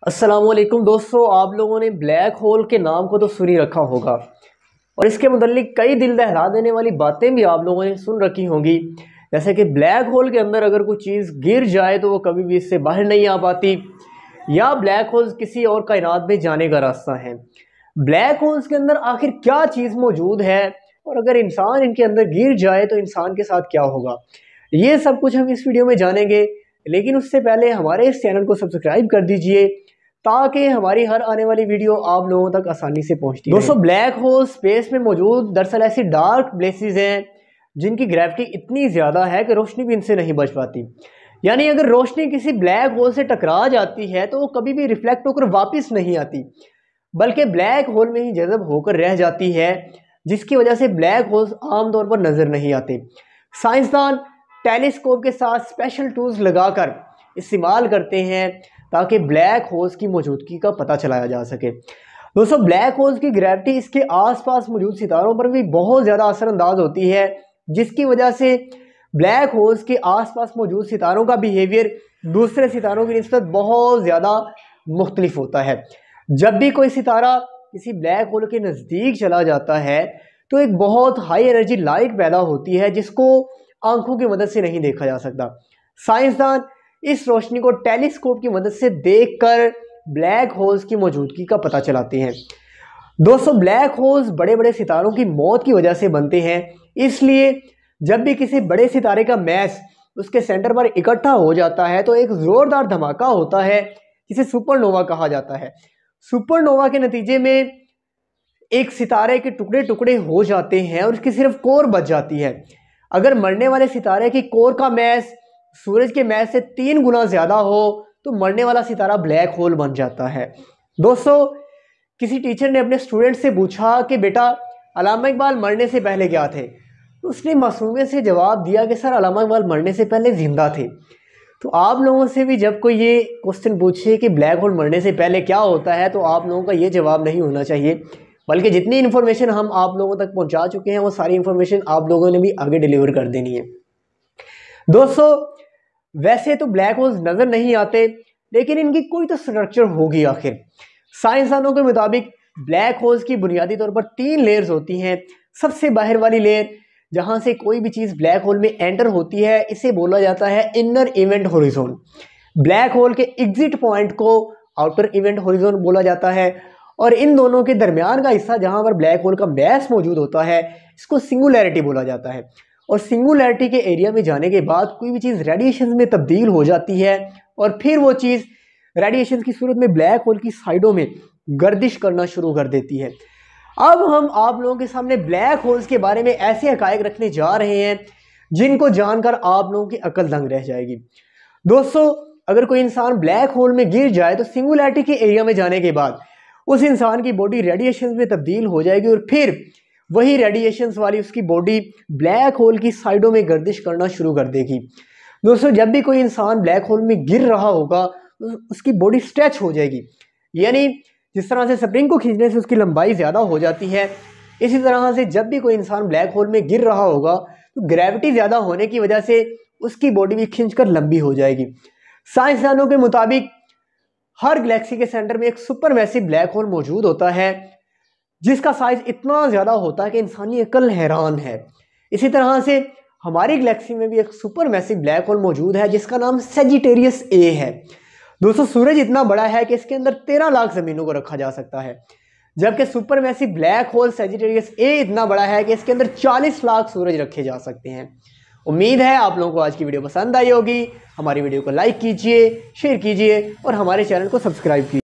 अस्सलामुअलैकुम दोस्तों, आप लोगों ने ब्लैक होल के नाम को तो सुन ही रखा होगा और इसके मुताल्लिक कई दिल दहला देने वाली बातें भी आप लोगों ने सुन रखी होंगी। जैसे कि ब्लैक होल के अंदर अगर कोई चीज़ गिर जाए तो वो कभी भी इससे बाहर नहीं आ पाती, या ब्लैक होल्स किसी और कायनात में जाने का रास्ता है। ब्लैक होल्स के अंदर आखिर क्या चीज़ मौजूद है और अगर इंसान इनके अंदर गिर जाए तो इंसान के साथ क्या होगा, ये सब कुछ हम इस वीडियो में जानेंगे। लेकिन उससे पहले हमारे इस चैनल को सब्सक्राइब कर दीजिए ताकि हमारी हर आने वाली वीडियो आप लोगों तक आसानी से पहुंचती है। दोस्तों, ब्लैक होल स्पेस में मौजूद दरअसल ऐसी डार्क प्लेसेस हैं जिनकी ग्रेविटी इतनी ज़्यादा है कि रोशनी भी इनसे नहीं बच पाती। यानी अगर रोशनी किसी ब्लैक होल से टकरा जाती है तो वो कभी भी रिफ्लेक्ट होकर वापस नहीं आती, बल्कि ब्लैक होल में ही जज़ब होकर रह जाती है, जिसकी वजह से ब्लैक होल्स आमतौर पर नज़र नहीं आते। साइंसदान टेलीस्कोप के साथ स्पेशल टूल्स लगाकर इस्तेमाल करते हैं ताकि ब्लैक होल्स की मौजूदगी का पता चलाया जा सके। दोस्तों, ब्लैक होल्स की ग्रेविटी इसके आसपास मौजूद सितारों पर भी बहुत ज़्यादा असरअंदाज होती है, जिसकी वजह से ब्लैक होल्स के आसपास मौजूद सितारों का बिहेवियर दूसरे सितारों की निस्बत बहुत ज़्यादा मुख्तलिफ होता है। जब भी कोई सितारा किसी ब्लैक होल के नज़दीक चला जाता है तो एक बहुत हाई एनर्जी लाइट पैदा होती है जिसको आंखों की मदद से नहीं देखा जा सकता। साइंसदान इस रोशनी को टेलीस्कोप की मदद से देखकर ब्लैक होल्स की मौजूदगी का पता चलाते हैं। दोस्तों, ब्लैक होल्स बड़े बड़े सितारों की मौत की वजह से बनते हैं, इसलिए जब भी किसी बड़े सितारे का मैस उसके सेंटर पर इकट्ठा हो जाता है तो एक ज़ोरदार धमाका होता है जिसे सुपरनोवा कहा जाता है। सुपरनोवा के नतीजे में एक सितारे के टुकड़े टुकड़े हो जाते हैं और उसकी सिर्फ कोर बच जाती है। अगर मरने वाले सितारे की कोर का मैस सूरज के मैस से 3 गुना ज़्यादा हो तो मरने वाला सितारा ब्लैक होल बन जाता है। दोस्तों, किसी टीचर ने अपने स्टूडेंट से पूछा कि बेटा, अल्लामा इकबाल मरने से पहले क्या थे? तो उसने मासूमियत से जवाब दिया कि सर, अल्लामा इकबाल मरने से पहले ज़िंदा थे। तो आप लोगों से भी जब कोई ये क्वेश्चन पूछे कि ब्लैक होल मरने से पहले क्या होता है, तो आप लोगों का ये जवाब नहीं होना चाहिए, बल्कि जितनी इन्फॉर्मेशन हम आप लोगों तक पहुंचा चुके हैं वो सारी इन्फॉर्मेशन आप लोगों ने भी आगे डिलीवर कर देनी है। दोस्तों, वैसे तो ब्लैक होल्स नज़र नहीं आते, लेकिन इनकी कोई तो स्ट्रक्चर होगी आखिर। साइंसदानों के मुताबिक ब्लैक होल्स की बुनियादी तौर पर 3 लेयर्स होती हैं। सबसे बाहर वाली लेयर, जहां से कोई भी चीज़ ब्लैक होल में एंटर होती है, इसे बोला जाता है inner event horizon. Black hole के एग्जिट पॉइंट को आउटर इवेंट होरिजोन बोला जाता है, और इन दोनों के दरमियान का हिस्सा जहां पर ब्लैक होल का मैस मौजूद होता है, इसको सिंगुलैरिटी बोला जाता है। और सिंगुलैरिटी के एरिया में जाने के बाद कोई भी चीज़ रेडिएशन में तब्दील हो जाती है और फिर वो चीज़ रेडिएशन की सूरत में ब्लैक होल की साइडों में गर्दिश करना शुरू कर देती है। अब हम आप लोगों के सामने ब्लैक होल्स के बारे में ऐसे हकायक रखने जा रहे हैं जिनको जानकर आप लोगों की अकल दंग रह जाएगी। दोस्तों, अगर कोई इंसान ब्लैक होल में गिर जाए तो सिंगुलैरिटी के एरिया में जाने के बाद उस इंसान की बॉडी रेडिएशन में तब्दील हो जाएगी और फिर वही रेडिएशंस वाली उसकी बॉडी ब्लैक होल की साइडों में गर्दिश करना शुरू कर देगी। दोस्तों, जब भी कोई इंसान ब्लैक होल में गिर रहा होगा तो उसकी बॉडी स्ट्रेच हो जाएगी, यानी जिस तरह से स्प्रिंग को खींचने से उसकी लंबाई ज़्यादा हो जाती है, इसी तरह से जब भी कोई इंसान ब्लैक होल में गिर रहा होगा तो ग्रेविटी ज़्यादा होने की वजह से उसकी बॉडी भी खींचकर लंबी हो जाएगी। साइंसदानों के मुताबिक हर गैलेक्सी के सेंटर में एक सुपर मैसिव ब्लैक होल मौजूद होता है जिसका साइज इतना ज़्यादा होता है कि इंसानी अकल हैरान है। इसी तरह से हमारी गैलेक्सी में भी एक सुपर मैसिव ब्लैक होल मौजूद है जिसका नाम सेजिटेरियस ए है। दोस्तों, सूरज इतना बड़ा है कि इसके अंदर 13 लाख ज़मीनों को रखा जा सकता है, जबकि super massive black hole Sagittarius A इतना बड़ा है कि इसके अंदर 40 लाख सूरज रखे जा सकते हैं। उम्मीद है आप लोगों को आज की वीडियो पसंद आई होगी। हमारी वीडियो को लाइक कीजिए, शेयर कीजिए और हमारे चैनल को सब्सक्राइब कीजिए।